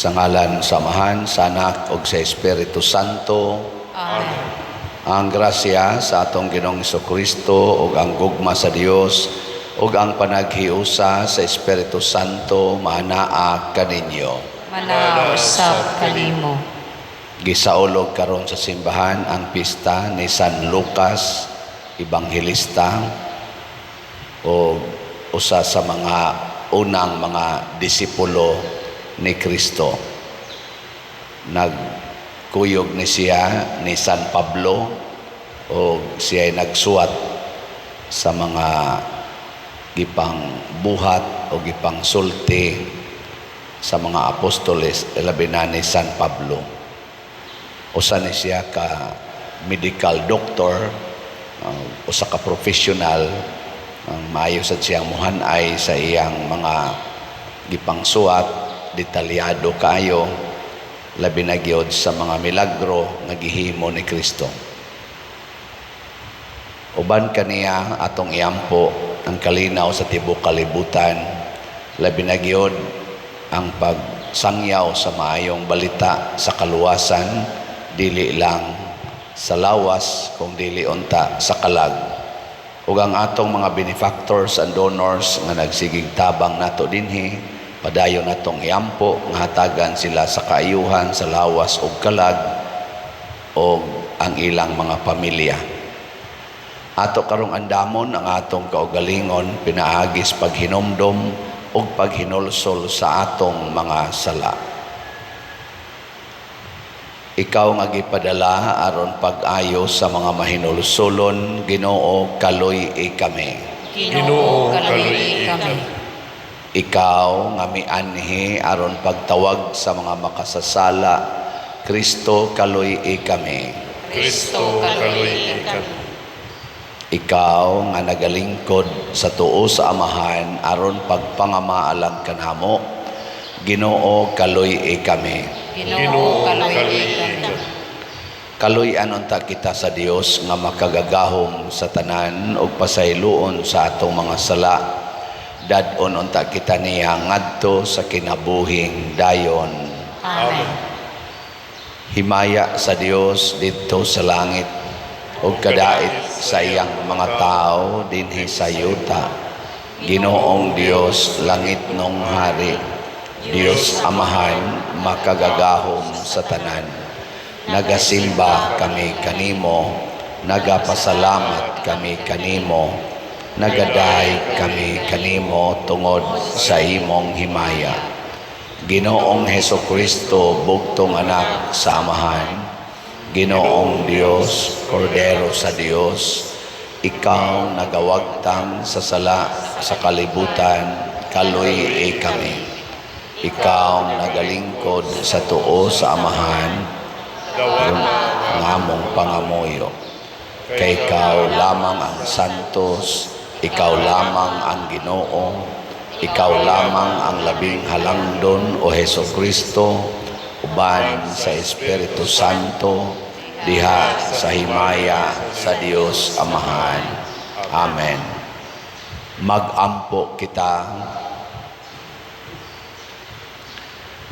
Sa ngalan sa Amahan, sa Anak, ug sa Espiritu Santo. Amen. Ang grasya sa atong Ginoong Jesucristo ug ang gugma sa Dios ug ang panaghiusa sa Espiritu Santo manaa kaninyo. Manaw sab kanimo. Gisaulog karon sa simbahan ang pista ni San Lucas Ebanghelista o usa sa mga unang mga disipulo ni Kristo. Nagkuyog ni siya ni San Pablo o siya ay nagsuwat sa mga gipang buhat o gipang sulti sa mga apostoles, labi na ni San Pablo. Usa ni siya ka medical doctor, usa ka professional, maayo sa siyang muhanay sa iyang mga gipang suwat, detalyado kayo, labi na gyud sa mga milagro nga gihimo ni Kristo. Uban kaniya atong iampo ang kalinaw sa tibuok kalibutan, labi na gyud ang pagsangyaw sa maayong balita sa kaluwasan, dili lang sa lawas kung dili unta sa kalag. Ug ang atong mga benefactors and donors nga nagsigig tabang nato dinhi, padayon natong iampo nga hatagan sila sa kaayuhan sa lawas ug kalag o ang ilang mga pamilya. Ato karong andamon ang atong kaugalingon pinaagis paghinomdom ug paghinulsol sa atong mga sala. Ikaw nga gipadala aron pag-ayo sa mga mahinulsolon, Ginoo, kaluy kami. Ginoo, kaluy kami. Ikaw nga mianhi aron pagtawag sa mga makasasala, Kristo, kaluy kami. Kristo, kaluy kami. Ikaw nga nagalingkod sa tuo sa Amahan aron pagpangamaalag kanamo, Ginoo, kaluy kami. Ginoo, kaluy kami. Kaluy-an unta kita sa Dios nga makagagahom sa tanan ug pasayloon sa atong mga sala. Dadon unta kita niya ngadto sa kinabuhing dayon. Amen. Himaya sa Dios dito sa langit ug kadait sa iyang mga tao dinhi sa yuta. Ginoong Dios, langit nung hari, Dios Amahan, makagagahom sa tanan. Nagasimba kami kanimo, nagapasalamat kami kanimo, nagaday kami kanimo tungod sa imong himaya. Ginoong Hesukristo, bugtong anak sa Amahan, Ginoong Dios, Kordero sa Dios, ikaw nagawagtang sa sala sa kalibutan, kaluy kami. Ikaw nagalingkod sa tuo sa Amahan, ang among pangamuyo. Kay ikaw lamang ang santos, ikaw lamang ang Ginoo, ikaw lamang ang labing halangdon o Hesukristo, uban sa Espiritu Santo, diha sa himaya sa Dios Amahan. Amen. Mag-ampo kita.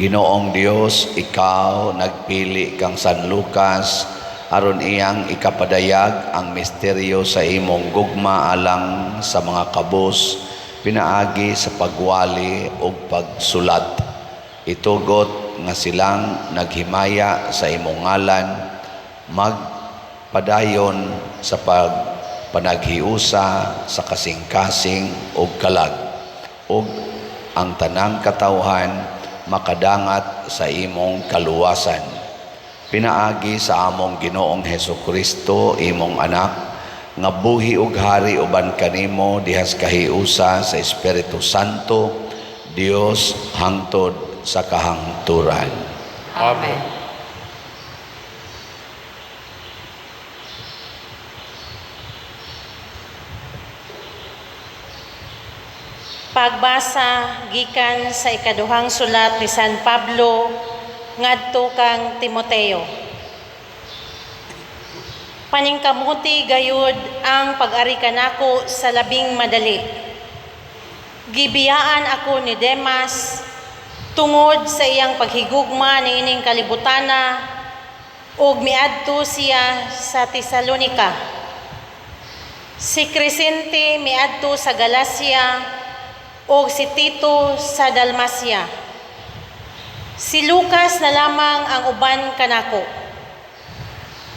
Ginoong Dios, ikaw nagpili kang San Lucas aron iyang ikapadayag ang misteryo sa imong gugma alang sa mga kabus, pinaagi sa pagwali ug pagsulat. Itugot nga silang naghimaya sa imong ngalan, magpadayon sa panaghiusa sa kasing-kasing ug kalag, ug ang tanang katawhan makadangat sa imong kaluwasan. Pinaagi sa among Ginoong Hesukristo, imong anak, nga buhi ug hari uban kanimo dihas kahiusa sa Espiritu Santo, Dios hangtod sa kahangturan. Amen. Pagbasa gikan sa ikaduhang sulat ni San Pablo ngadto kang Timoteo. Paningkamuti gayud ang pag-ari kanako sa labing madali. Gibiyaan ako ni Demas Tungod sa iyang paghigugma niining kalibutana ug miadto siya sa Tesalonica. Si Crescente miadto sa Galacia ug si Tito sa Dalmacia. Si Lucas na lamang ang uban kanako.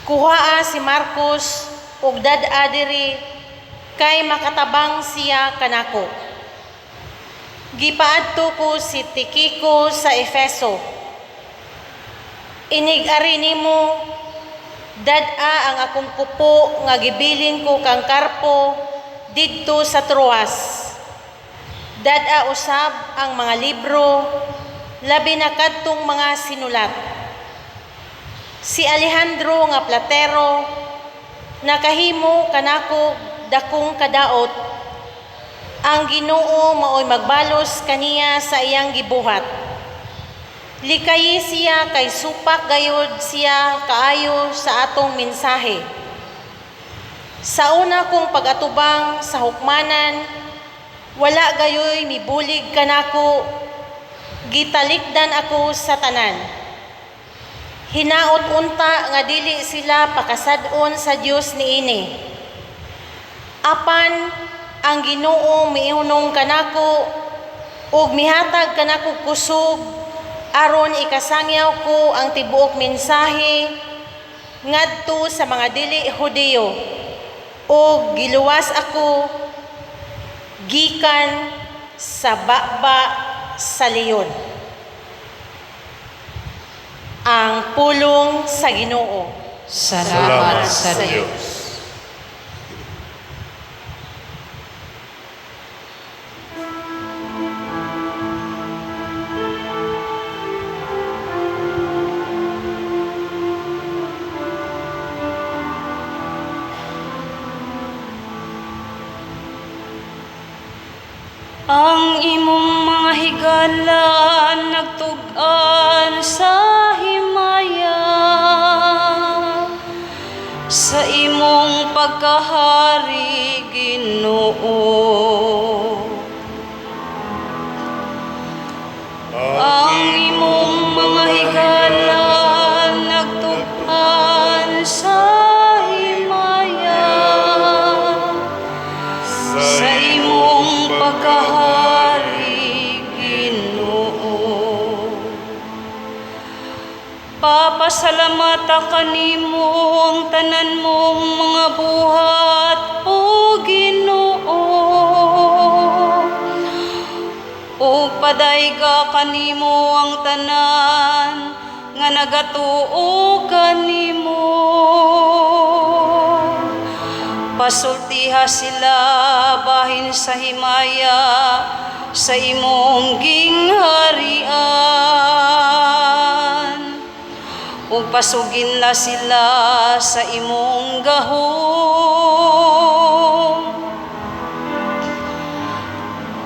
Kuhaa si Marcos ug dad-a diri kay makatabang siya kanako. Gipaadto ko si Tikiko sa Efeso. Inig-ari nimo dad-a ang akong kupo nga gibilin ko kang Karpo didto sa Troas. Dad-a usab ang mga libro labi na kadtong mga sinulat. Si Alejandro nga platero nakahimo kanako dakong kadaot. Ang Ginoo maoy magbalos kaniya sa iyang gibuhat. Likayi siya kay supak gayud siya kaayo sa atong mensahe. Sa una kong pag-atubang sa hukmanan, wala gayoy mibulig kanako, gitalikdan ako sa tanan. Hinaot unta nga dili sila pakasad-on sa Dios niini. Apan ang Ginoo miunong kanako ug mihatag kanako kusog aron ikasangyaw ko ang tibuok mensahe ngadto sa mga dili Hudiyo ug giluwas ako gikan sa baba sa leyon. Ang pulong sa Ginoo. Salamat sa Diyos. Ang imong mga higala nagtug-an sa himaya, sa imong pagkahari, Ginoo. Ang imong mga higala nagtug-an sa himaya, sa imong pagkahari, Ginoo. Papasalamata kanimo ang tanan mong mga buhat, o Ginoo. O padayga kanimo ang tanan nga nagatuo kanimo. Pasultiha sila bahin sa himaya sa imong gingharian. Ug pasugin na sila sa imong gahom.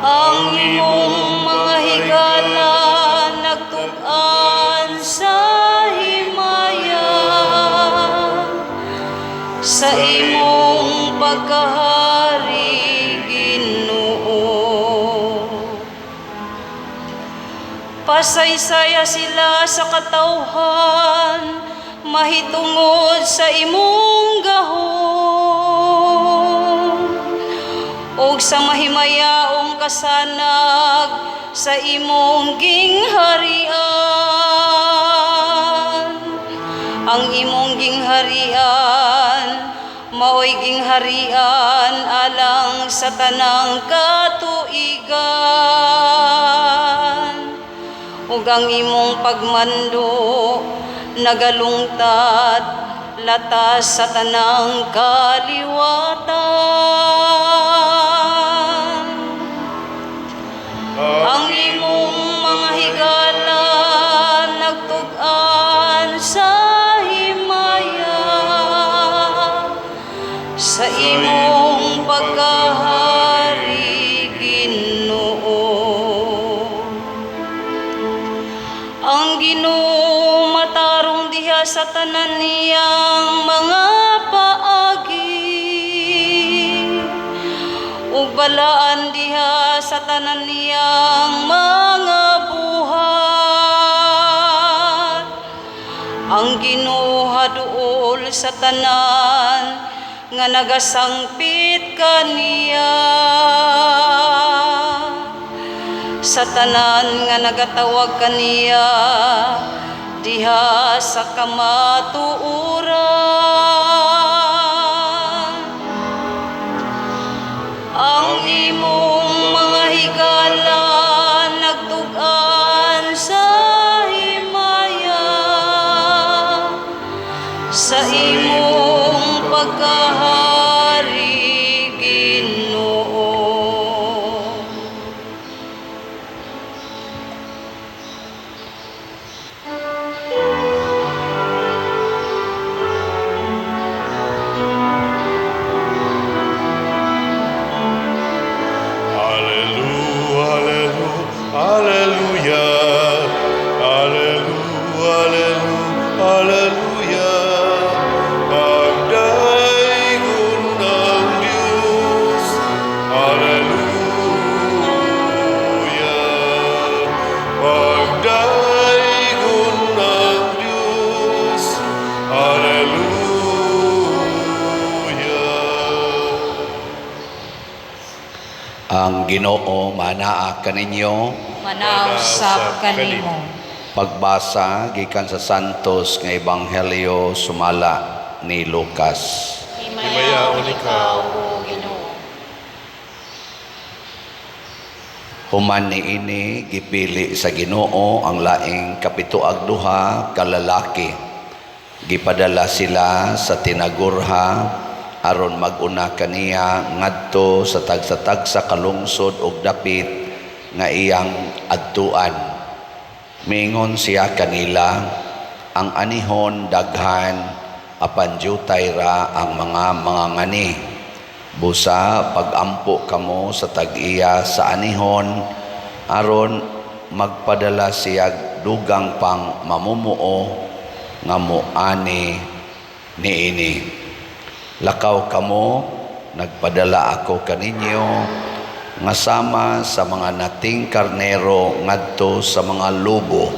Ang imong mga higala nagtug-an sa himaya, sa imong pagkahari, Ginoo. Pasaysaya sila sa katawhan, mahitungod sa imong gahom. Og sa mahimayaong kasanag sa imong gingharian. Ang imong gingharian maoy gingharian alang sa tanang katuigan. Ug ang imong pagmando nagalungtad latas sa tanang kaliwatan. Ang imong mga higala nagtug-an sa himaya, sa imong pagkahari, Ginoo. Ang Ginoo matarong diha sa tanan niyang mga paagi, ug balaan diha sa tanan niyang mga buhat. ang Ginoo haduol sa tanan nga nagasangpit kaniya, sa tanan nga nagatawag kaniya diha sa kamatuoran. Ang imong mga higala nagtugan sa himaya, sa imong pagkahari, Ginoo. Ang Ginoo manaa kaninyo. Manausap kanimo. Pagbasa gikan sa Santos nga Ebanghelyo sumala ni Lucas. Himayaon ikaw, O Ginoo. Human niini gipili sa Ginoo ang laing kapituag duha ka lalaki. Gipadala sila sa tinagurha aron maguna kaniya ngadto sa tagsa-tagsa kalungsod og dapit nga iyang adtuan. Miingon siya kanila, ang anihon daghan apan jutay ra ang mga ngani. Busa pagampo kamo sa tag-iya sa anihon aron magpadala siya dugang pang mamumuo nga moani niini. Lakaw kamo, nagpadala ako kaninyo nga sama sa mga nating karnero ngadto sa mga lubo.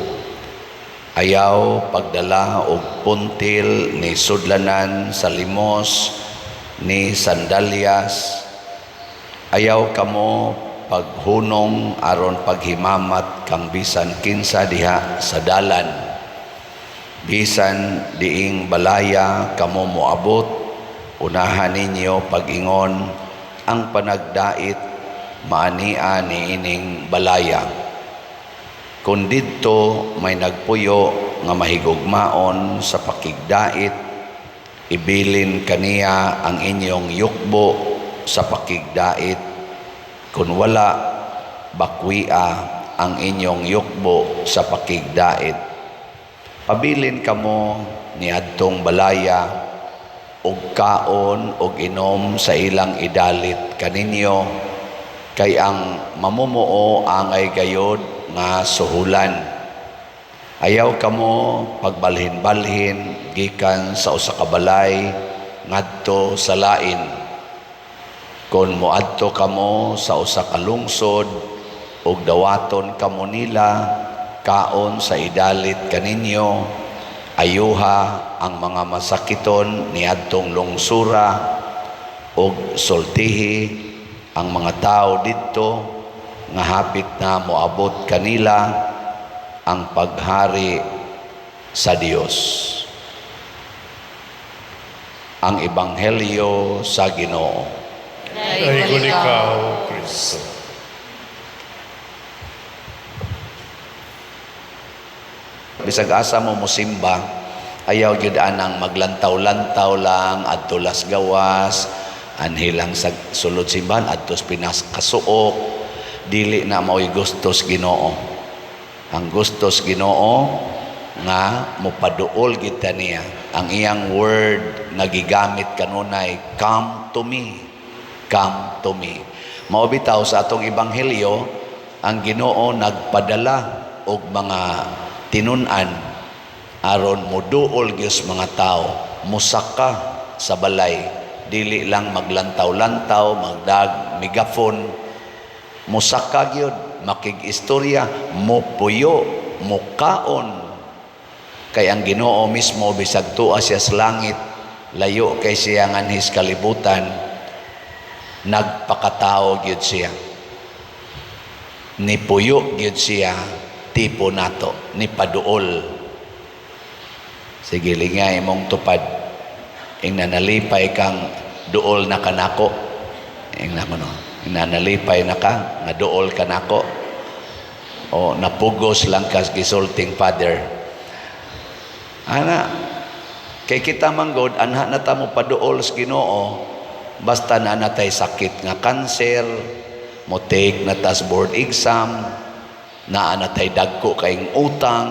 Ayaw pagdala og puntil ni sudlanan sa limos ni sandalyas. Ayaw kamo paghunong aron paghimamat kang bisan kinsa diha sa dalan. Bisan diing balaya kamo moabot, unahan ninyo pag-ingon ang panagdait maania ni ining balaya. Kung didto may nagpuyo nga mahigugmaon sa pakigdait, ibilin kaniya ang inyong yukbo sa pakigdait. Kung wala, bakwia ang inyong yukbo sa pakigdait. Pabilin kamo ni adtong balaya og kaon og inom sa ilang idalit kaninyo, kay ang mamumuo angay gayod nga suhulan. Ayaw kamo pagbalhin-balhin gikan sa usa ka balay ngadto sa lain. Kon moadto kamo sa usa ka lungsod ug dawaton kamo nila kaon sa idalit kaninyo, ayuha ang mga masakiton ni adtong lungsura ug sultihi ang mga tao didto nga hapit na moabot kanila ang paghari sa Dios. Ang Ebanghelyo sa Ginoo. Daygon ikaw, Kristo. Bisag asa mo musimba, ayaw gyud anang maglantaw-lantaw lang adto las gawas, anhilang sa sulod simbahan adto pinas kasuok, dili na mao'y gustos Ginoo. Ang gustos Ginoo nga mopaduol gid niya ang iyang word nga gigamit kanunay, come to me, come to me. Mao bitaw sa atong ebanghelyo, ang Ginoo nagpadala og mga tinun-an aron moduol gyud mga tao musaka sa balay, dili lang maglantaw-lantaw, magdag megafon, musaka gyud, makig-istorya, mopuyo, mukaon Kay ang Ginoo mismo bisag tuwa siya sa langit, layo kay siya nganhis kalibutan, nagpakatao gyud siya. Nipuyo gyud siya tipo nato, nipaduol. Sige lingay mong tupad. Ing nanalipay kang duol na kanako. Ing naman no. Nanalipay na ka, nga duol kanako. O napugos lang ka gisulting Father. Ana, kay kita manggod, anha na ta mo paduol sa Ginoo, basta na natay sakit nga cancer, mo take na tas board exam, na natay dagko kayong utang,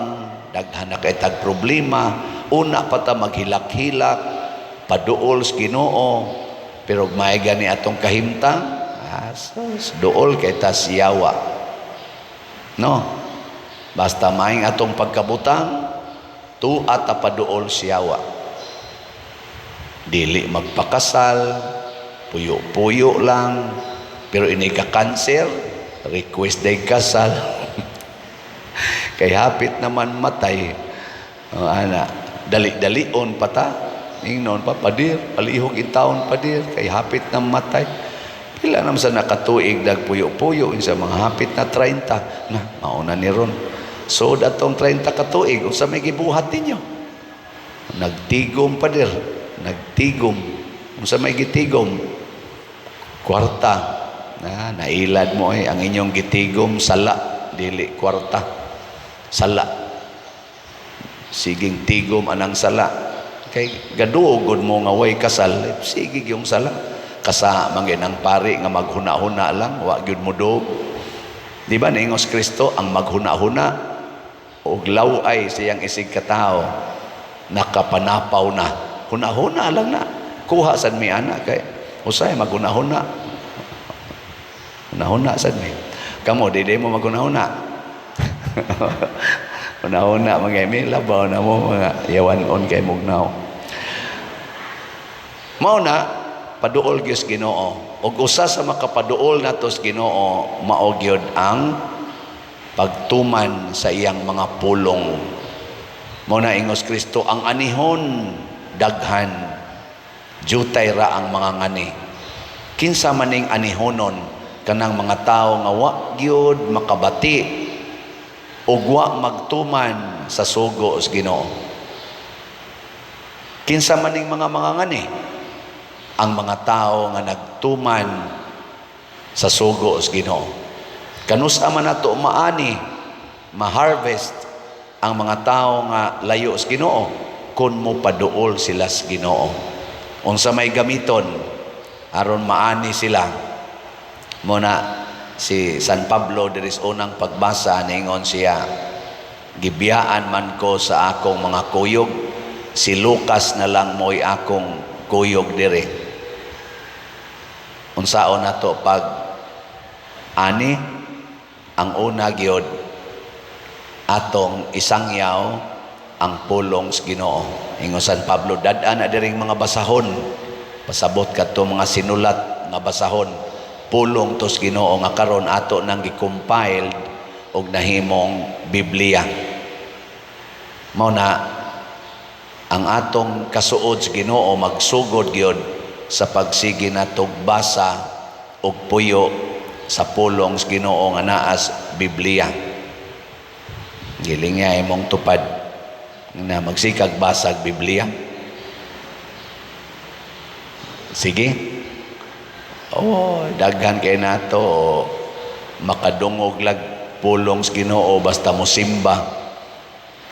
daghan na kay tag problema, una pa ta maghilak-hilak, paduol sa Ginoo, pero may gani atong kahimtang, duol kay tas yawa. No? Basta maing atong pagkabutang, tuat paduol siyawa. Dili magpakasal, puyo-puyo lang, pero ini ka cancer, request day kasal. Kay hapit naman matay. Ana, dali-dalion pa ta. Ingnon pa padir, palihog intawon padir, kay hapit na matay. Pila naman sa nakatuig dag puyo-puyo sa mga hapit na 30 na mauna ni ron. So datong 30 katuig unsa may gibuhat ninyo? Nagtigom pa dir, nagtigom. Unsa may gitigom? Kwarta. Nailad mo ang inyong gitigom sala, dili kwarta. Sala. Siging tigom anang sala. Kay gaduogod mo nga way kasal, sige yung sala. Kasa mangin ang pari nga maghuna-huna lang, wa gyud mo dog. Di ba niingos Kristo ang maghuna-huna og laway siyang isig katao, nakapanapaw na. Huna-huna lang na. Kuha sad mi ana kay usay maghuna-huna. Huna-huna sad mi. Kamo di mo maghuna-huna. Huna-huna mga mi labaw na mo mga yawan-on kay mugnaw. Mao na paduol gyud Ginoo. Og usa sa makapaduol nato sa Ginoo mao gyud ang pagtuman sa iyang mga pulong. Mao na ingos Kristo ang anihon daghan, jutay ra ang mga ngani. Kinsa maning anihonon kanang mga tawo nga wa gyud makabati ug wa magtuman sa sugo sa Ginoo. Kinsa maning mga ngani? Ang mga tao nga nagtuman sa sugo sa Ginoo. Kanusa man nato maani ma-harvest ang mga tao nga layo sa Ginoo kun mo paduol sila sa Ginoo. Unsa may gamiton aron maani sila. Muna si San Pablo diris unang pagbasa ningon siya, gibiyaan man ko sa akong mga kuyog, si Lucas na lang mo'y akong kuyog diri. Unsaon nato pag ani ang una gyud atong isangyaw ang pulong sa Ginoo. Ingon San Pablo, dad-an na diring mga basahon, pasabot kadto mga sinulat nga basahon, pulong to sa Ginoo nga karon ato nang gi-compile og nahimong Biblia. Mao na ang atong kasuod sa Ginoo magsugod gyud sa pagsigi natog basa og puyo sa pulong sa Ginoo nga naa sa Biblia. Giling nga imong tupad na magsikag basag Biblia. Sige. Daghan kay nato makadungog lag pulong sa Ginoo basta mo simba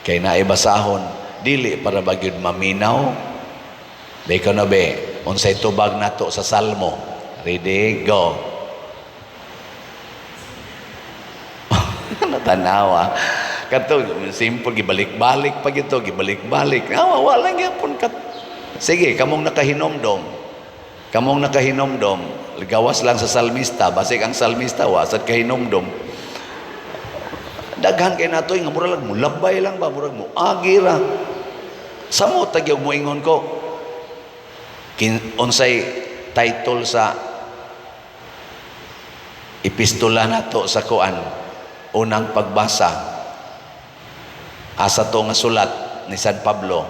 kay naibasahon dili para bagyud maminaw. Deko na be unsay tubag nato sa Salmo. Ready, go. Natanawa. Kato, simple, gibalik-balik pa gito, gibalik-balik. Wala gyapon kat. Sige, kamong nakahinomdom. Kamong nakahinomdom, gawas lang sa salmista, basig ang salmista, wasad kahinomdom. Daghan kay nato, nga mura lang, mulabay lang ba, mura mo, agira. Samo tagyog mo ingon ko. Unsay title sa epistola nato sa kuan unang pagbasa asa to nga sulat ni San Pablo.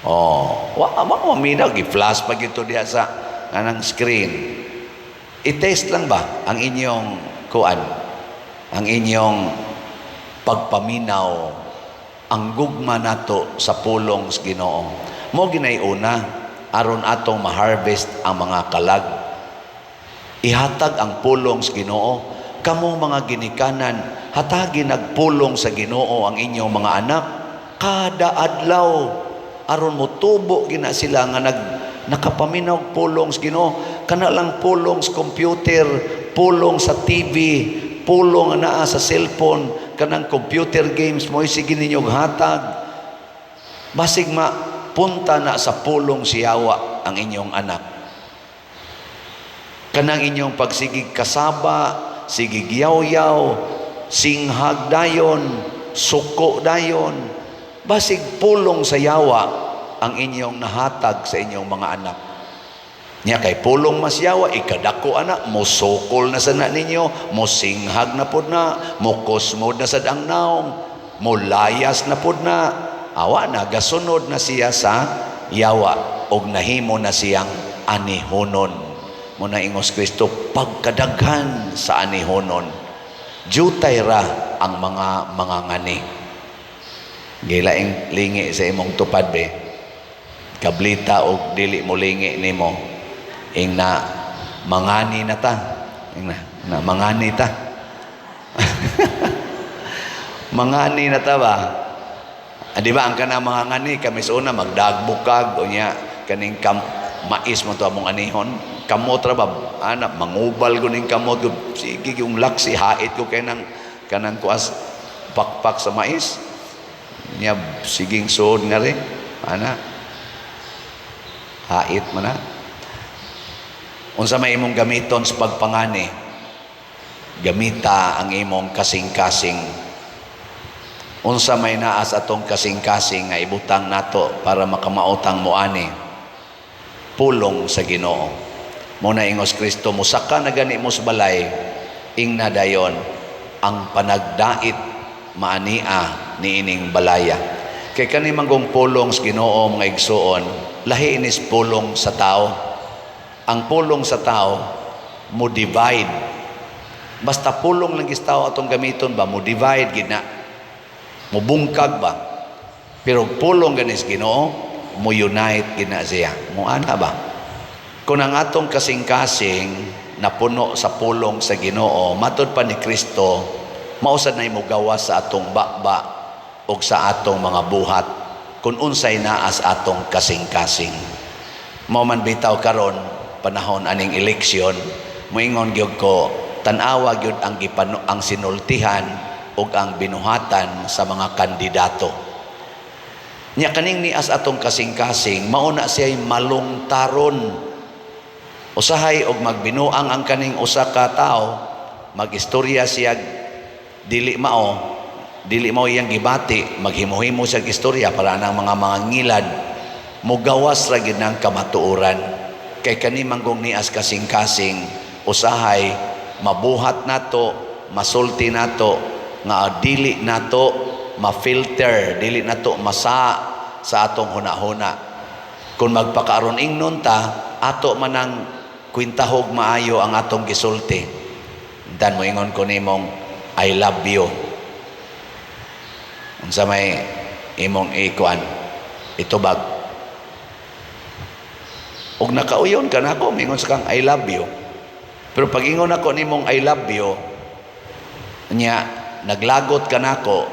Oh, wa mina gi-flash pag ito diha sa anang screen. I-test lang ba ang inyong kuan, ang inyong pagpaminaw, ang gugma nato sa pulong sa Ginoo. Mo ginayuna aron atong ma-harvest ang mga kalag. Ihatag ang pulong sa Ginoo. Kamong mga ginikanan, hatagi nagpulong sa Ginoo ang inyong mga anak kada adlaw aron motubo gina sila nga nakapaminaw pulong sa Ginoo. Kana lang pulong sa computer, pulong sa TV, pulong na sa cellphone, kanang computer games mo sige ninyong hatag. Basig punta na sa pulong siyawa ang inyong anak. Kanang inyong pagsigig kasaba, sigig yaw-yaw, singhag dayon, suko dayon, basig pulong sa yawa ang inyong nahatag sa inyong mga anak. Nya kay pulong masyawa, ikadako anak, musukol na sana ninyo, musinghag na pod na, mukusmod na sad ang naong, mulayas na pod na, awa na, gasunod na siya sa yawa, og nahimo na siyang anihonon. Muna ingos Kristo, pagkadaghan sa anihonon, jutay ra ang mga ngani. Gilaing lingi sa imong tupad be, kablita og dili mo lingi nimo. Ing na mangani na ta, ing na mangani ta. Mangani na ta ba? Di ba ang kana mga ngani kami sa una magdagbukag o niya kaning mais mo to among anihon. Kamot ra ba ana mangubal ko ning kamot ko sige yung laksi hait ko kay nang kanang kuas pakpak sa mais. Niya siging suod nga rin ana hait man na. Unsa may imong gamiton sa pagpangani, gamita ang imong kasing-kasing. Unsa may naas atong kasing-kasing nga ibutang nato para makamautang moani, pulong sa Ginoo. Muna ingos Kristo, musaka na gani mo sa balay, ing na dayon ang panagdait maania ni ining balaya. Kay kani manggong pulong sa Ginoo mga igsuon, lahi inis pulong sa tao. Ang pulong sa tao, mo divide. Basta pulong lang is tao atong gamiton ba, mo divide gina, mo bungkag ba. Pero pulong ganis Ginoo, mo unite gina siya. Mo ana ba? Kung ang atong kasing-kasing napuno sa pulong sa Ginoo, matud pa ni Kristo, mausad na imo gawas sa atong bakba o sa atong mga buhat kung unsay naas atong kasing-kasing. Mao man bitaw karon panahon aning eleksyon, moingon gyud ko tan-awa gyud ang sinultihan ug ang binuhatan sa mga kandidato. Nya kaning nias atong kasing-kasing mauna siya'y malungtaron. Usahay og magbinuang ang kaning usa ka tawo, magistorya siya dili mao iyang gibati, maghimo-himo siya istorya para nang mga ngilad mugawas ra gid ng kamatuoran. Kay kani manggong nias kasing-kasing usahay mabuhat nato, masulti nato nga dili nato ma-filter, dili nato masa sa atong hunahuna. Kung magpakaaron ingnon ta, ato manang kwintahog maayo ang atong gisulti. Dan mo ingon ko nimong I love you. Unsa may imong ikuan itubag. Og nakauyon ka na ako, mingon sa kang I love you. Pero pag ingon ako nimong I love you, niya, naglagot ka na ako,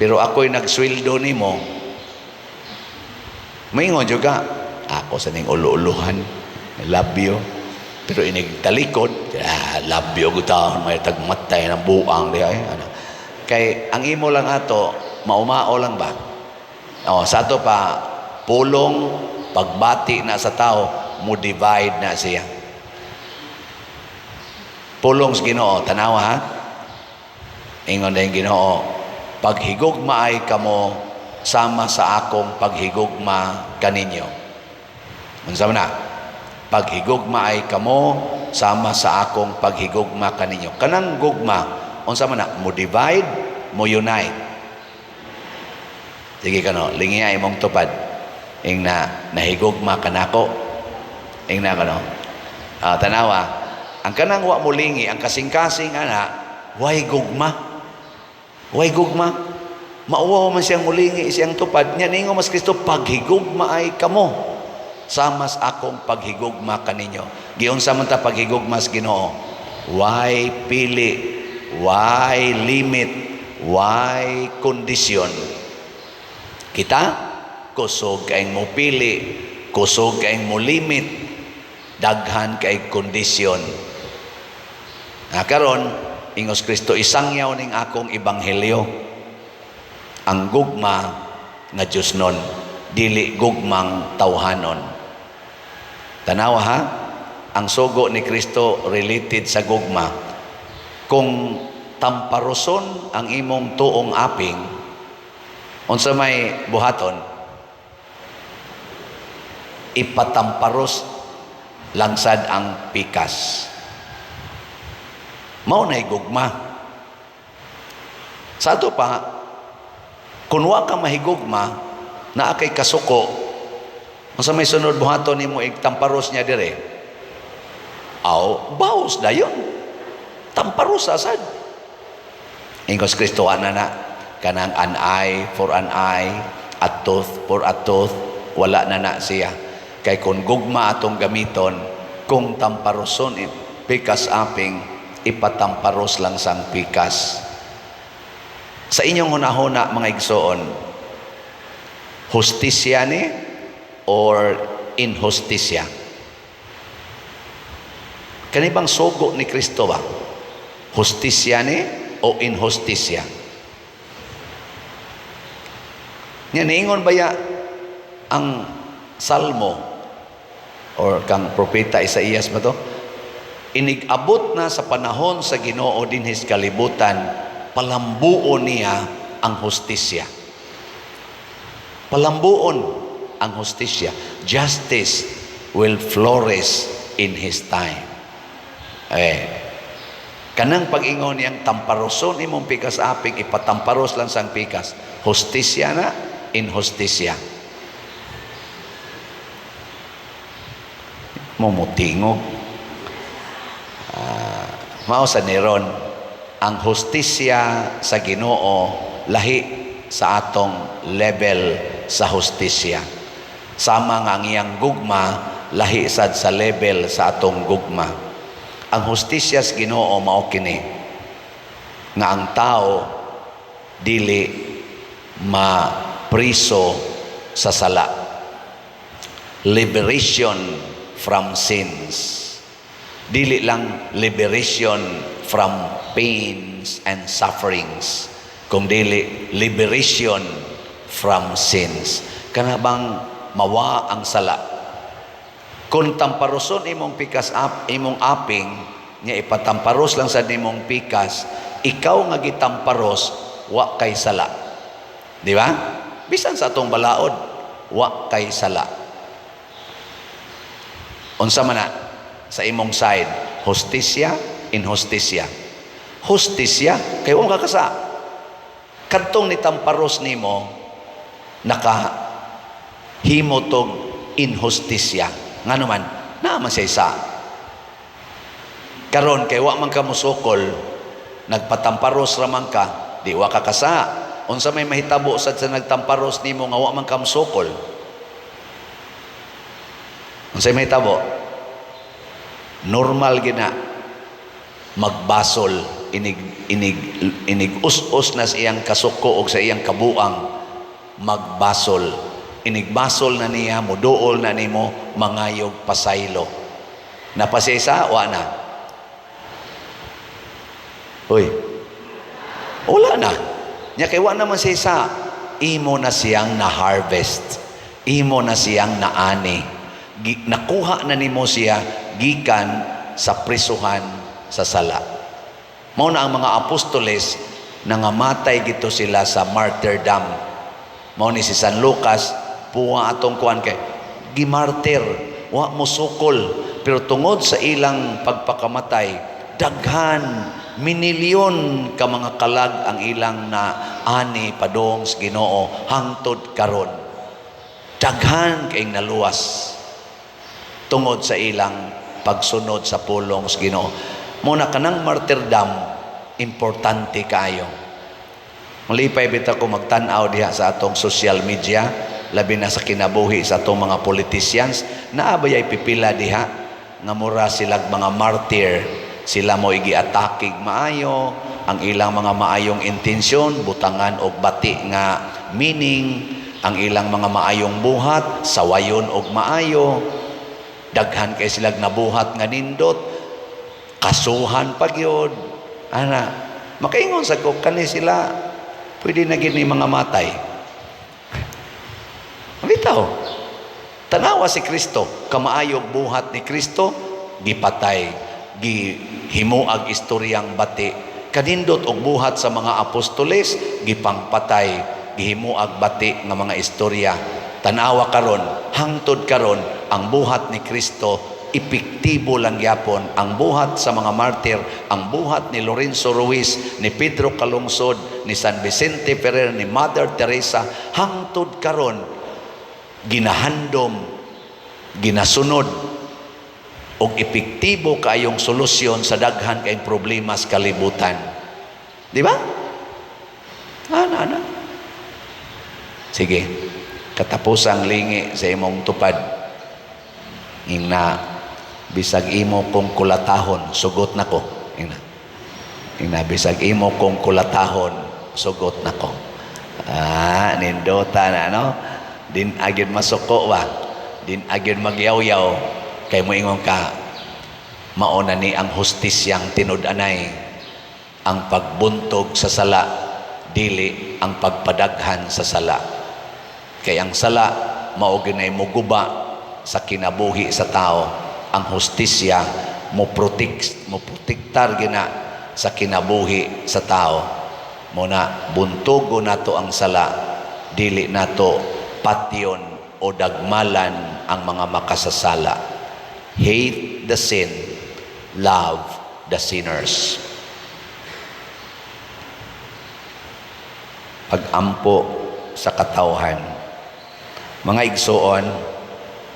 pero ako'y nagsweldo nimo, mingon juga, ako sa ning ulu-uluhan, I love you. Pero inigtalikod, love you, gutahon, may tagmatay ng buang. Kay, ang imo lang ato, maumao lang ba? O, sa ato pa, pulong, pagbati na sa tao, mo divide na siya. Pulong sa Ginoo, tanawa ha? Ingon na yung Ginoo, paghigugma ay kamo sama sa akong paghigugma kaninyo. Unsa man na? Paghigugma ay kamo sama sa akong paghigugma kaninyo. Kanang gugma, unsa man na? Mo divide, mo unite. Sige kano, lingi ay imong tupad. Ing na nahigugma kanako. Ing na kano. Tanawa, ang kanang wa mulingi, ang kasing-kasing ana, way gugma. Way gugma. Mauwaw man siyang mulingi, siyang tupad. Nya ningo mas Kristo, paghigugma ay kamo. Samas akong paghigugma kaninyo. Giyon sa man ta paghigugma sa Ginoo. Way pili, way limit, way kondisyon. Kita, kusog kaing mo pili, kusog kaing mo limit, daghan kay kondisyon. Karon, ingos Kristo, isangyaw ning akong ebanghelyo. Ang gugma nga Diyos nun, dili gugmang tawhanon. Tanawa ha, ang sugo ni Kristo related sa gugma. Kung tamparoson ang imong tuong aping, unsa may buhaton, ipatamparos langsad ang pikas. Mao na'y gugma. Sa ato pa, kung wa ka mahigugma, naa kay kasuko, unsa may sunod buhaton nimo igtamparos niya dire? Aw, baos dayon. Tamparos asad. Ingos Kristo ana na kanang an eye for an eye, a tooth for a tooth, wala na siya. Kay kung gugma atong gamiton, kung tamparoson pikas aping, ipatamparos lang sang pikas. Sa inyong hunahuna mga igsoon, hustisya ni or inhustisya? Kanibang sugo ni Kristo ba? Hustisya ni o inhustisya? Nya niingon baya ang Salmo or kang propeta Isaías ba to? Inigabot na sa panahon sa Ginoo dinhis kalibutan, palambuon niya ang hustisya. Palambuon ang hustisya. Justice will flourish in His time. Kanang pag-ingon niyang tamparoson imong pikas aping, ipatamparos lang sang pikas. Hustisya na, inhustisya. Mumutingog. Mao sa niron, ang hustisya sa Ginoo lahi sa atong level sa hustisya. Sama nga ang iyang gugma, lahi sad sa level sa atong gugma. Ang hustisya sa Ginoo mao kini nga ang tao dili mapriso sa sala. Liberation from sins. Dili lang liberation from pains and sufferings, kung dili liberation from sins. Kana bang mawa ang sala? Kung tamparoson imong pikas imong aping, nya ipatamparos lang sa imong pikas, ikaw nga gitamparos, wa kay sala. Di ba? Bisan sa atong balaod, wa kay sala. Unsa man na sa imong side, hustisya, inhustisya. Hustisya, kay wong kakasa. Kadtong nitamparos nimo, nakahimo tog inhustisya. Nga naman, naaman siya isa. Karon kay wa man ka musukol, nagpatamparos raman ka, di wa ka kasa. Unsa may mahitabo sad sa nagtamparos nimo nga wa man ka musukol? Unsa may mahitabo? Normal gina magbasol, inig us-us na sa iyang kasuko o sa iyang kabuang, magbasol. Inigbasol na niya, muduol na nimo, mangayog pasaylo. Napasisa, wa na. Uy, wala na. Nya kay wa naman siya, imo na siyang na-harvest. Imo na siyang naani. Nakuha na nimo siya gikan sa prisuhan sa sala. Mao na ang mga apostoles nangamatay gito sila sa martyrdom. Mao ni si San Lucas, puwa atong kuan kay gimartir, wa mo sukol, pero tungod sa ilang pagpakamatay, daghan, minilyon ka mga kalag ang ilang na ani padong sa Ginoo hangtod karon. Daghan kayong naluwas tungod sa ilang pagsunod sa pulong sa Ginoo. Muna kanang martyrdom, importante kayo. Malipay bitaw ko magtan-aw diha sa atong social media, labi na sa kinabuhi sa atong mga politicians, naabayay pipila diha nga mura silag mga martyr, sila mo igi-atakig maayo, ang ilang mga maayong intensyon, butangan og bati nga meaning, ang ilang mga maayong buhat, sawayon og maayo, daghan kay silag nabuhat nga nindot, kasuhan pagyod, ana, makaingon sa ko, kani sila, pwede na gini mga matay. Bitaw, tanawa si Kristo, kamaayog buhat ni Kristo, gipatay, gihimuag istoryang bati, kanindot og buhat sa mga apostoles, gipangpatay, gihimuag bati nga mga istorya. Tanawa karon, hangtod karon, ang buhat ni Kristo, epektibo lang yapon. Ang buhat sa mga martir, ang buhat ni Lorenzo Ruiz, ni Pedro Calungsod, ni San Vicente Ferrer, ni Mother Teresa, hangtod karon, ginahandom, ginasunod, og epektibo kayong solusyon sa daghan kayong problema sa kalibutan. Di ba? Ana. Sige, katapusang lingi sa imong tupad. Ingna, bisag imo kong kulatahon, sugot na ko. Ingna, bisag imo kong kulatahon, sugot na ko. Nindota na, no? Din agad masuko ba? Din agad magyaw-yaw. Kay mo ingon ka, mauna ni ang hustisyang tinud-anay, ang pagbuntog sa sala, dili ang pagpadaghan sa sala. Kay ang sala, mauginay mo guba sa kinabuhi sa tao. Ang hustisya, mo protektar gina sa kinabuhi sa tao. Muna, buntugo nato ang sala, dili nato patyon o dagmalan ang mga makasasala. Hate the sin, love the sinners. Pag-ampo sa katawhan. Mga igsoon,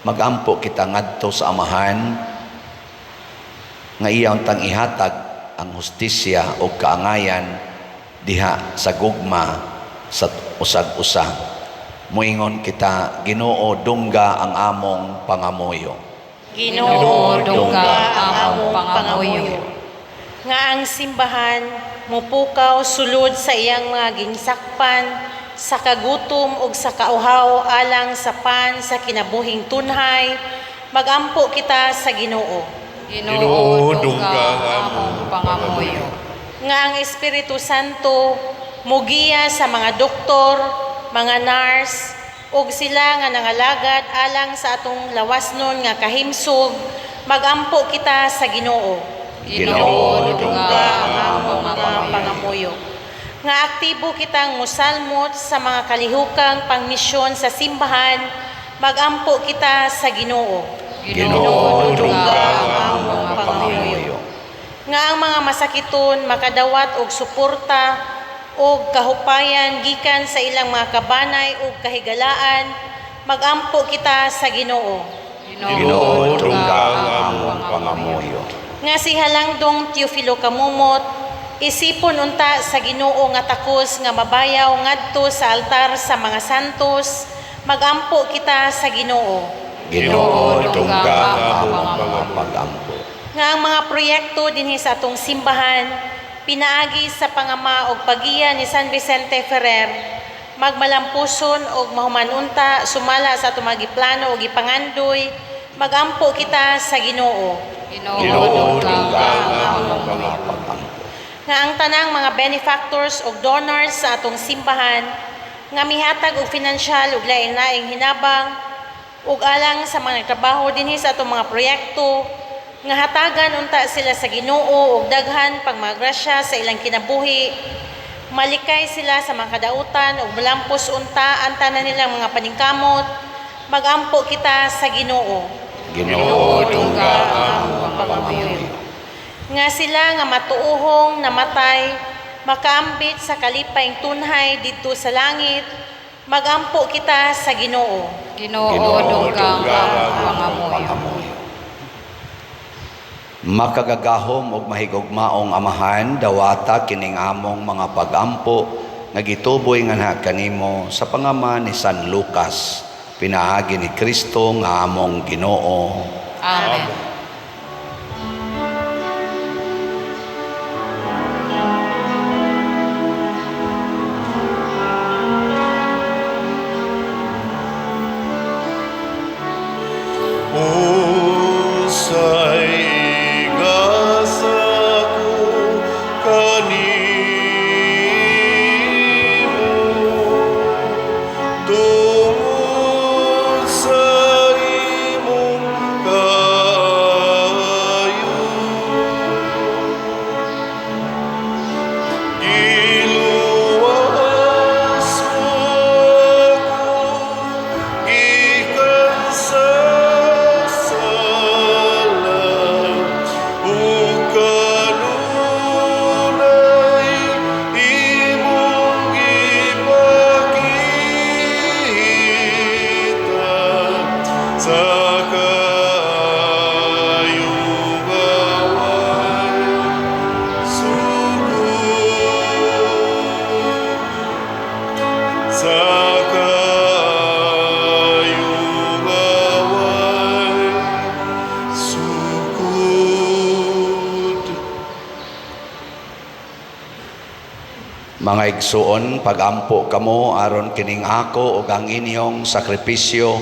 mag-ampo kita ngadto sa amahan, nga iyang tang ihatag ang hustisya o kaangayan diha sa gugma sa usag-usa. Muingon kita, Ginoo dungga ang among pangamuyo. Ginoo dungga ang among pangamuyo. Nga ang simbahan mupukaw sulod sa iyang mga ginsakpan, sa kagutom ug sa kauhaw alang sa pan sa kinabuhing tunhay, magampo kita sa Ginoo. Ginoo dungga ang among pangamuyo. Nga ang Espiritu Santo mugiya sa mga doktor, mga nurse, ug sila nga nangalagad alang sa atong lawasnon nga kahimsog, magampo kita sa Ginoo. Ginoo dungga ang among pangamuyo. Nga aktibo kitang musalmot sa mga kalihukang pangmisyon sa simbahan, magampo kita sa Ginoo. Ginoo dungga ang among pangamuyo. Nga ang mga masakiton makadawat og suporta o kahupayan gikan sa ilang mga kabanay o kahigalaan, magampo kita sa Ginoo. Ginoo dungga ang among pangamuyo. Nga si Halangdong Teofilo Kamumot, isipon unta sa Ginoo nga takos nga mabayaw ngadto sa altar sa mga santos, magampo kita sa Ginoo. Ginoo dungga ang among pangamuyo. Nga ang mga proyekto dinhi sa atong simbahan, pinaagi sa pangama og pagiya ni San Vicente Ferrer, magmalampuson og mahumanunta sumala sa atong mga giplano og gipangandoy, magampo kita sa Ginoo. Ginoo dungga ang among pangamuyo. Nga ang tanang mga benefactors o donors sa atong simbahan, nga mihatag og pinansyal ug lain-laing hinabang, ug alang sa mga nagtrabaho dinhi sa atong mga proyekto, nga hatagan unta sila sa Ginoo ug daghan pang mga grasya sa ilang kinabuhi, malikay sila sa mga kadautan ug malampos unta ang tanan nilang mga paningkamot, magampo kita sa Ginoo. Ginoo dungga ang among pangamuyo. nga sila nga matuuhong namatay makaambit sa kalipayng tunhay didto sa langit, magampo kita sa Ginoo. Ginoo, Ginoo, dugang dugang ang ang pangamoy. Makagagahom og mahigugmaong amahan, dawata kining among mga pagampo nga gituboy nga na kanimo sa pangaman ni San Lucas, pinaagi ni Kristo nga among Ginoo. Amen. Usay igasaku kanimo tungod sa imong kaayo. Giluwas mo ako gikan sa Mga igsuon, pagampo kamo aron kining ako ug ang inyong sakripisyo,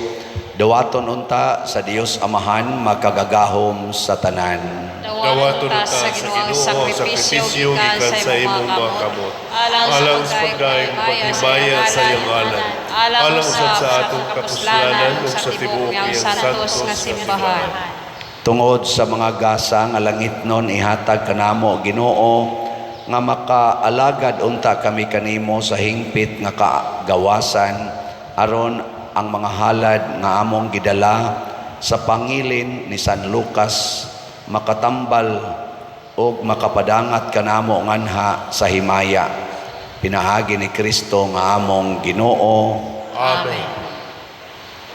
dawaton unta sa Dios Amahan makagagahom sa tanan. Dawaton ta sa Ginoo ang sakripisyo gikan sa imong mga kamot. Alang sa pagdaing patibaya sa iyong ngalan. Alang usab sa atong kapuslanan ug sa tibuok iyang santos nga simbahan. Tungod sa mga gasa nga langitnon ihatag kanamo Ginoo, nga makaalagad unta kami kanimo sa hingpit nga kagawasan aron ang mga halad nga among gidala sa pangilin ni San Lucas makatambal o makapadangat kanamo nganha sa himaya, pinaagi ni Kristo nga among Ginoo. Amen.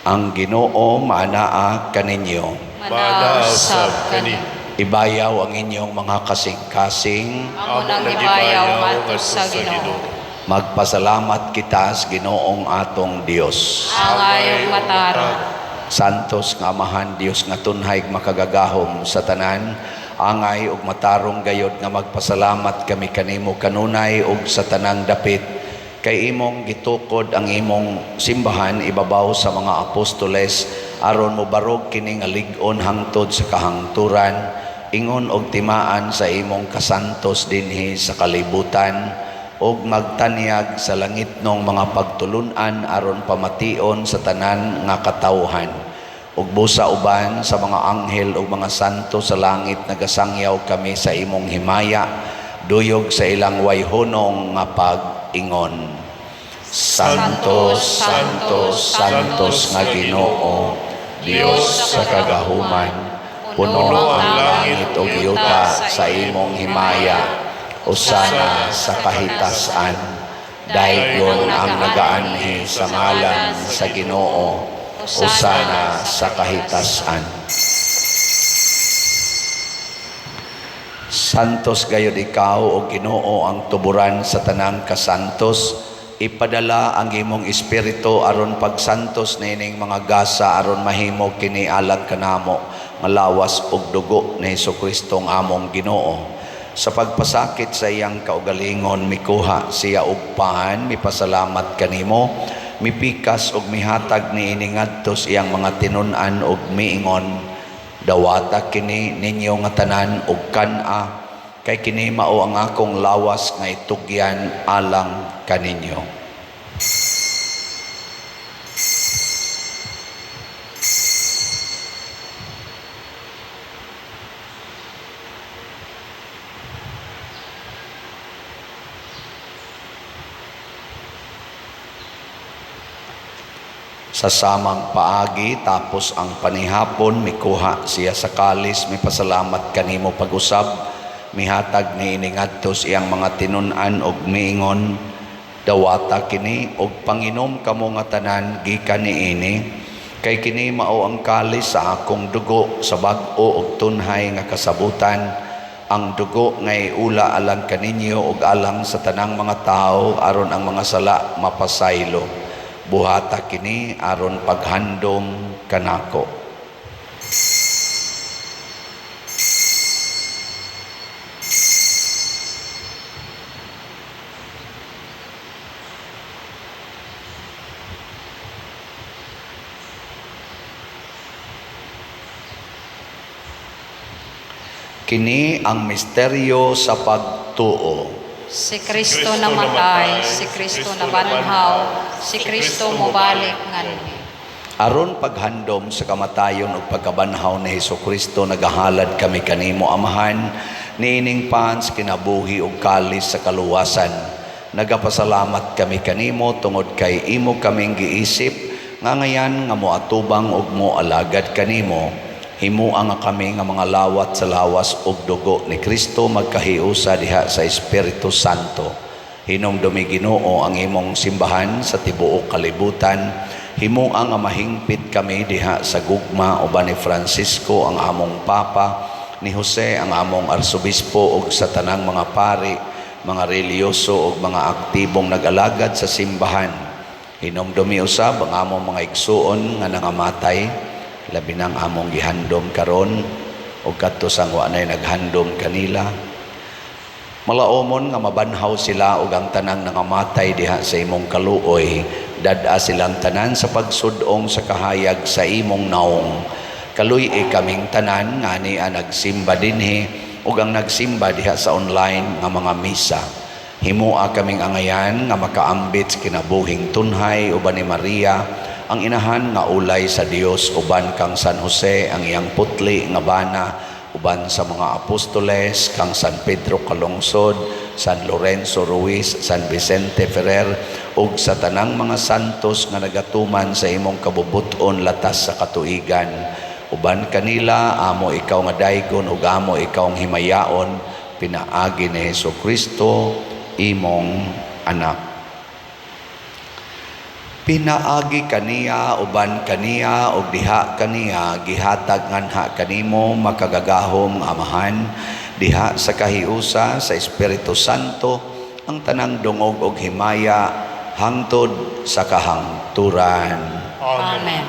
Ang Ginoo maanaa kaninyo. Manausab kani. Ibayaw ang inyong mga kasing-kasing. Amo nang ibayaw ngadto sa Ginoo. Magpasalamat kita sa Ginoong atong Dios. Ang ayong matarong. Santos nga Amahan Dios nga tunhay makagagahom sa tanan, angay ug matarong gayod nga magpasalamat kami kanimo kanunay ug sa tanang dapit kay imong gitukod ang imong simbahan ibabaw sa mga apostoles aron mobarog kini nga lig-on hangtod sa kahangturan, ingon og timaan sa imong kasantos dinhi sa kalibutan og magtanyag sa langitnong mga pagtulunan aron pamation sa tanan nga katawhan ug busa uban sa mga anghel ug mga santo sa langit nagasangyaw kami sa imong himaya duyog sa ilang wayhonong nga pag-ingon. Santos, Santos, Santos nga Ginoo, Dios sa kagahuman, puno ang langit ug yuta sa imong himaya. Usana sa kahitasan, daygon ang nagaanhi sa ngalan sa Ginoo. Usana sa kahitasan. Santos gayud ikaw o Ginoo ang tuburan sa tanang kasantos. Ipadala ang imong espiritu aron pagsantos nining mga gasa aron mahimo kini alang kanamo malawas og dugo ni Hesukristo ang among Ginoo. Sa pagpasakit sa iyang kaugalingon mikuha siya og pahan, mipasalamat kanimo, mipikas og mihatag niini ngadto sa iyang mga tinun-an og miingon, dawata kini ninyo nga tanan og kan-a kay kini mao ang akong lawas nga itugyan alang kaninyo. Sa samang paagi tapos ang panihapon mikuha siya sa kalis, may pasalamat kanimo pag-usab mihatag ni ini ngadto sa iyang mga tinun-an og miingon, dawata kini og panginom kamo nga tanan gikan niini, kay kini mao ang kalis sa akong dugo sa bag-o og tunhay nga kasabutan, ang dugo ngay ula alang kaninyo og alang sa tanang mga tao aron ang mga sala mapasaylo. Buhata kini aron paghandom kanako. Kini ang misteryo sa pagtuo. Si Kristo namatay, si Kristo nabanhaw, si Kristo mobalik nganhi. Aron paghandom sa kamatayon ug pagkabanhaw ni Hesukristo, nagahalad kami kanimo Amahan, niining pans kinabuhi ug kalis sa kaluwasan. Nagapasalamat kami kanimo tungod kay imo kaming giisip nga ngayan nga moatubang ug moalagad kanimo. Himuang nga kami nga mga lawat sa lawas ug dugo ni Kristo magkahiusa diha sa Espiritu Santo. Hinumdumi Ginoo ang imong simbahan sa tibuok kalibutan. Himuang nga mahingpit kami diha sa gugma uban ni Francisco ang among Papa, ni Jose ang among Arsobispo ug sa tanang mga pari, mga reliyoso ug mga aktibong nag-alagad sa simbahan. Hinumdumi usab ang among mga igsuon nga nangamatay, labi nang among gihandom karon ug kadto sang wa nay naghandom kanila. Malaomon nga mabanhaw sila ug ang tanang nangamatay diha sa imong kaluoy, dad-a silang tanan sa pagsud-ong sa kahayag sa imong naong. Kaluy kaming tanan nga niya nagsimba dinhi ug ang nagsimba diha sa online nga mga misa. Himua kaming angayan nga makaambit sa kinabuhing tunhay uban ni Maria, ang inahan nga ulay sa Dios, uban kang San Jose ang iyang putli nga bana, uban sa mga apostoles kang San Pedro Calungsod, San Lorenzo Ruiz, San Vicente Ferrer ug sa tanang mga santos nga nagatuman sa imong kabubuton latas sa katuigan. Uban kanila amo ikaw nga daygon ug amo ikaw ang himayaon, pinaagi ni Hesukristo imong anak. Pinaagi kaniya uban kaniya ug diha kaniya gihatag nganha kanimo makagagahom Amahan, diha sa kahiusa sa Espiritu Santo ang tanang dungog ug himaya hangtod sa kahangturan. Amen.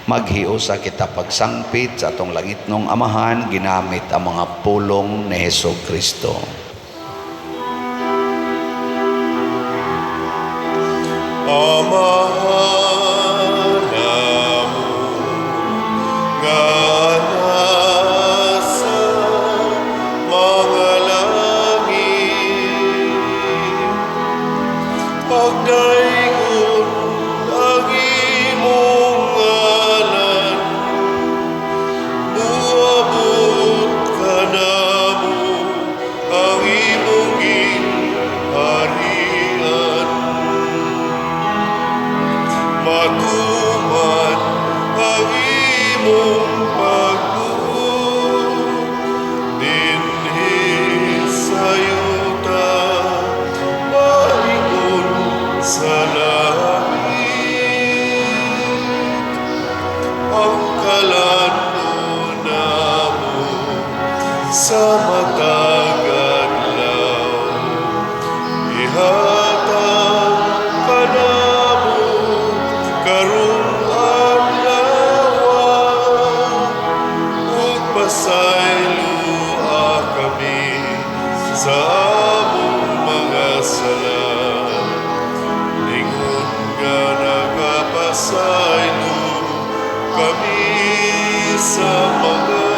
Maghiusa kita pagsangpit sa atong langitnong Amahan ginamit ang mga pulong ni Hesukristo. Amahan namu nga nasa mga langit, pagdaingon ang imong ngalan, buabot ka namo ang imong ginharian. Matuman ang imong pagtuo dinhi sa yuta, malingon sa langit. Ang kalano namo sa matag adlaw, ihatag ka namo karong adlaw, ug pasayloa kami sa among mga sala. Lingon nga nagapasaylo kami sa mga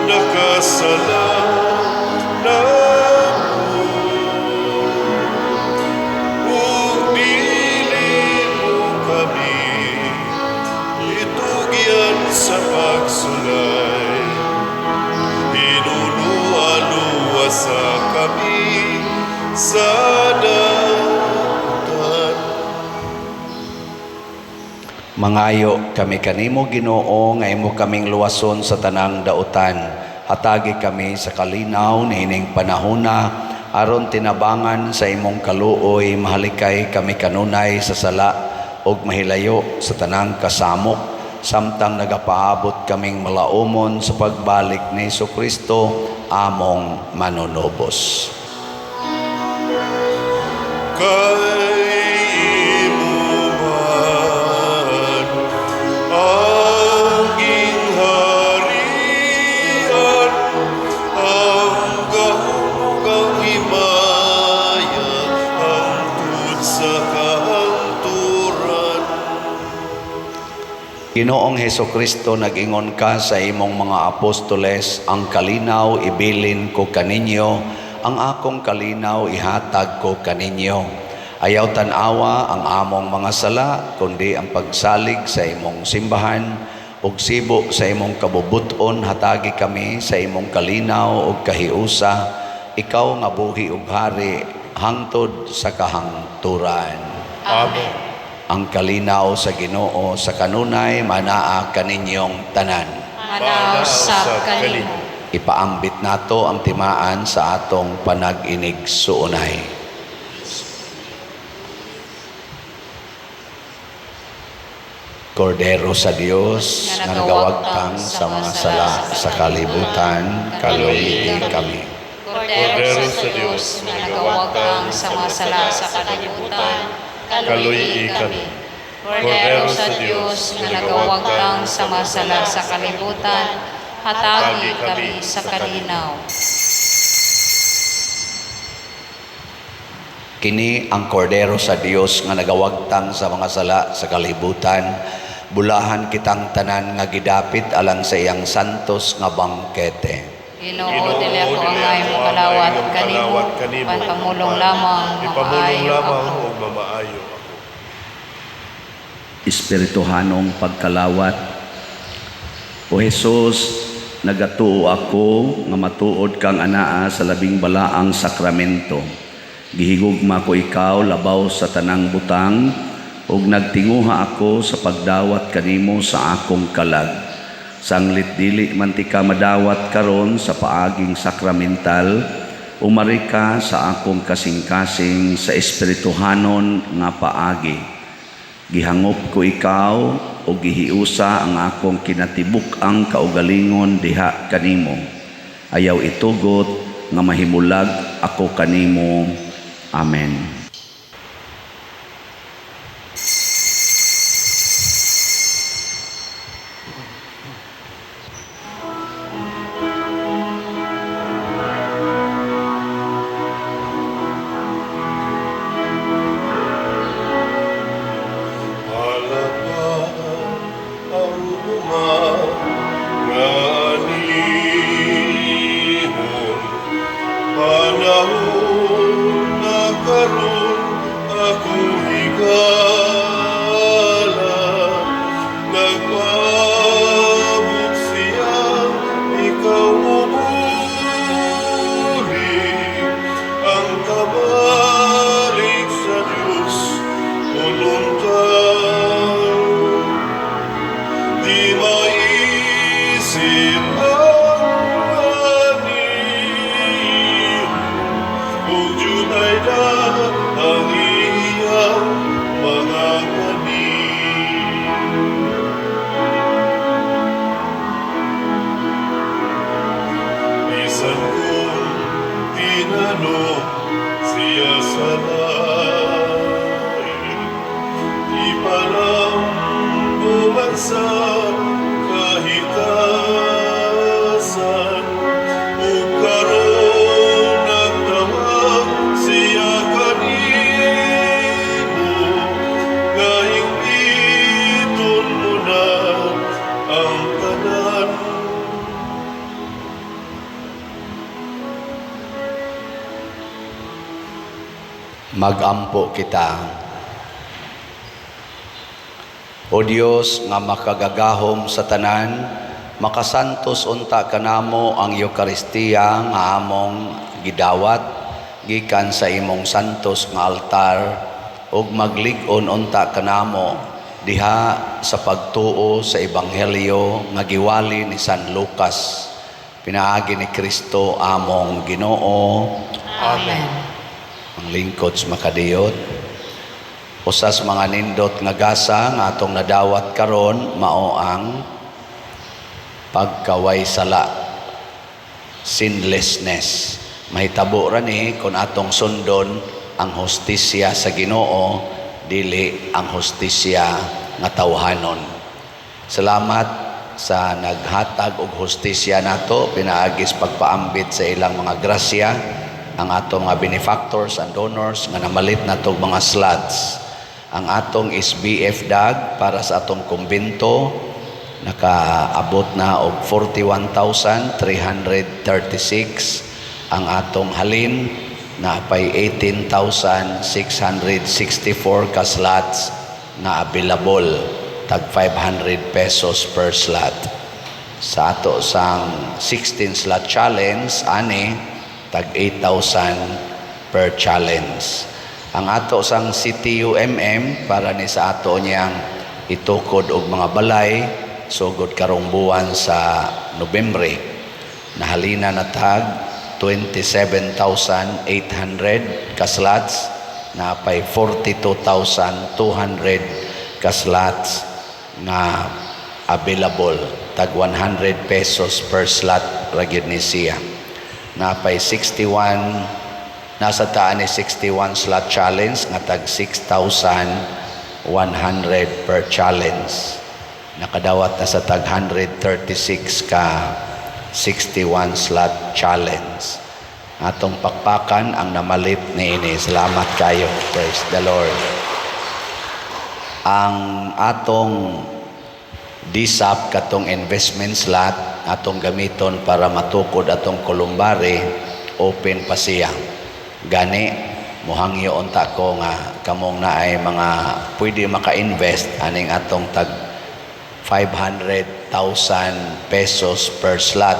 nakasala namo, ug dili mo kami itugyan sa pagsulay. Hinuluwa-luwasa kami sa damutan. Mangayo kami kanimo Ginoo nga imo kaming luwason sa tanang dautan. Hatagi kami sa kalinaw niining panahona aron tinabangan sa imong kaluoy, mahalikay kami kanunay sa sala ug mahilayo sa tanang kasamok, samtang nagapaabot kaming malaumon sa pagbalik ni Jesucristo among manunubos. Kay imuman ang gingharian, ang gahugang himaya, ang tut sa kahangturan. Ginoong Hesukristo, nag-ingon ka sa imong mga apostoles, ang kalinaw ibilin ko kaninyo, ang akong kalinaw ihatag ko kaninyo. Ayaw tanawa ang among mga sala, kundi ang pagsalig sa imong simbahan, ug sibo sa imong kabubuton hatagi kami sa imong kalinaw ug kahiusa, ikaw nga buhi ug hari hangtod sa kahangturan. Amen. Ang kalinaw sa Ginoo sa kanunay manaa kaninyong tanan. Manaw sa kalimo. Ipaambit nato ang timaan sa atong panag-inig suunay. Kordero sa Dios nga nagawagtang sa mga sala sa kalibutan, kaluyi kami. Kordero sa Diyos na nagawagtang sa mga sala sa kalibutan, kaluyi kami. Kordero sa Diyos na nagawagtang sa mga sala sa kalibutan, hatagi kami sa kalinaw. Kini ang kordero sa Dios nga nagawagtang sa mga sala sa kalibutan, bulahan kitang tanan nga gidapit alang sa iyang santos nga bangkete. Ginoo, dili ako angay mo kalawat kanimo, panpamulong lamang mamaayo ako. o mamaayo ako. Espirituhanong pagkalawat. O Jesus, nagatuo ako nga matuod kang anaa sa labing balaang sakramento. Gihigugma ko ikaw labaw sa tanang butang, ug nagtinguha ako sa pagdawat kanimo sa akong kalag. Sanglit dili man ti ka madawat karon sa paaging sakramental, umari ka sa akong kasing-kasing sa espirituhanon nga paagi. Gihangop ko ikaw o gihiusa ang akong kinatibuk-ang kaugalingon diha kanimo. Ayaw itugot nga mahimulag ako kanimo. Amen. Magampo kita. O Dios nga makagagahom sa tanan, makasantos unta kanamo ang Eucharistia nga among gidawat gikan sa imong santos nga altar, ug maglig-on unta kanamo diha sa pagtuo sa ebanghelyo nga giwali ni San Lucas. Pinaagi ni Kristo among Ginoo, Amen. ang lingkod sa makadiyot. Usas mga nindot nga gasa nga atong nadawat karon mao ang pagkaway sala, sinlessness. Mahitabo ra ni kung atong sundon ang hustisya sa Ginoo, dili ang hustisya nga tawhanon. Salamat sa naghatag og hustisya nato, pinaagis pagpaambit sa ilang mga grasya ang atong mga benefactors and donors nga namalit nato mga slots. Ang atong SBF DAG para sa atong kumbento nakaabot na og 41,336. Ang atong halin na pay 18,664 ka slots na available, tag 500 pesos per slot. Sa ato sang 16 slot challenge ani tag 8,000 per challenge. Ang ato sang CTUMM para ni sa ato niyang itukod og mga balay sugod karong buwan sa Nobyembre. Nahalina na tag 27,800 ka slots na pay 42,200 ka slots na available, tag 100 pesos per slot ragid ni siya. Napay 61, nasa taan ni 61 slot challenge nga tag 6,100 per challenge. Nakadawat na sa tag 136 ka 61 slot challenge. Atong pakpakan ang namalit ni ini. Salamat kayo. Praise the Lord. Ang atong DSAP katong investment slot atong gamiton para matukod atong kulumbari, open pa siya. Gani mohangyo unta ko nga kamong naay mga pwede maka-invest aning atong tag 500,000 pesos per slot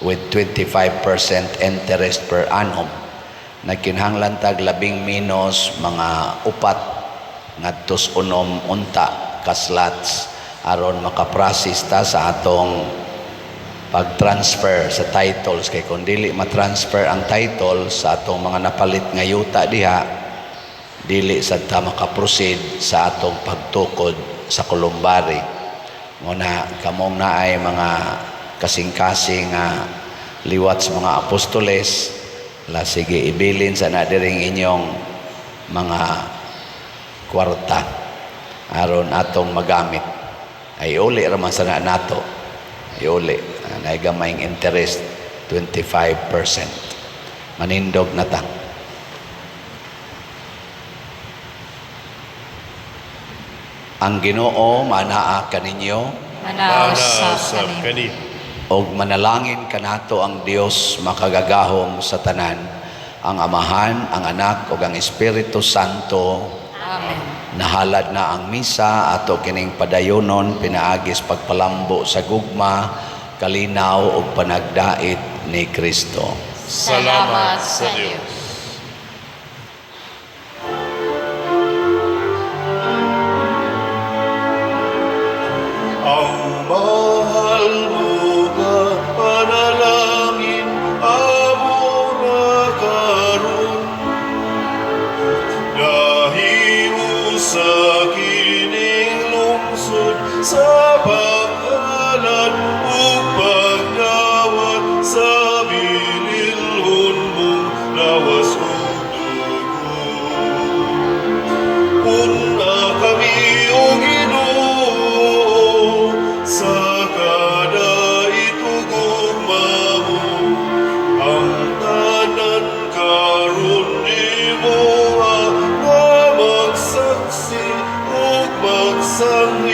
with 25% interest per annum. Nagkinahanglan tag 10 minos mga upat ngadtos unom unta ka slots aron makaprocess ta sa atong pag-transfer sa titles. Kay kung dili matransfer ang title sa atong mga napalit nga yuta diha, dili sad ta makaproceed sa atong pagtukod sa kulumbari. Muna kamong naay mga kasing-kasing liwat sa mga apostoles, la sige ibilin sa nadiring inyong mga kwarta aron atong magamit. Ay uli raman sa nato, iuli na gamayng interest 25%. Manindog na ta. Ang Ginoo manaa kaninyo, Manaasa kani. og manalangin kanato ang Dios makagagahom sa tanan, ang Amahan, ang Anak ug ang Espiritu Santo. Amen. Nahalad na ang misa ato kining padayonon, pinaagis pagpalambo sa gugma, kalinaw ug panagdait ni Kristo. Salamat sa Diyos. Ang mahal mo nga panalangin amo na karon, dahil sa kining lungsod sa paghalan ug pagdawat sa bililhon mong lawas ug dugo. Una kami o Ginoo sa kada itugugma mo, ang tanan karon imo nga magsaksi ug magsang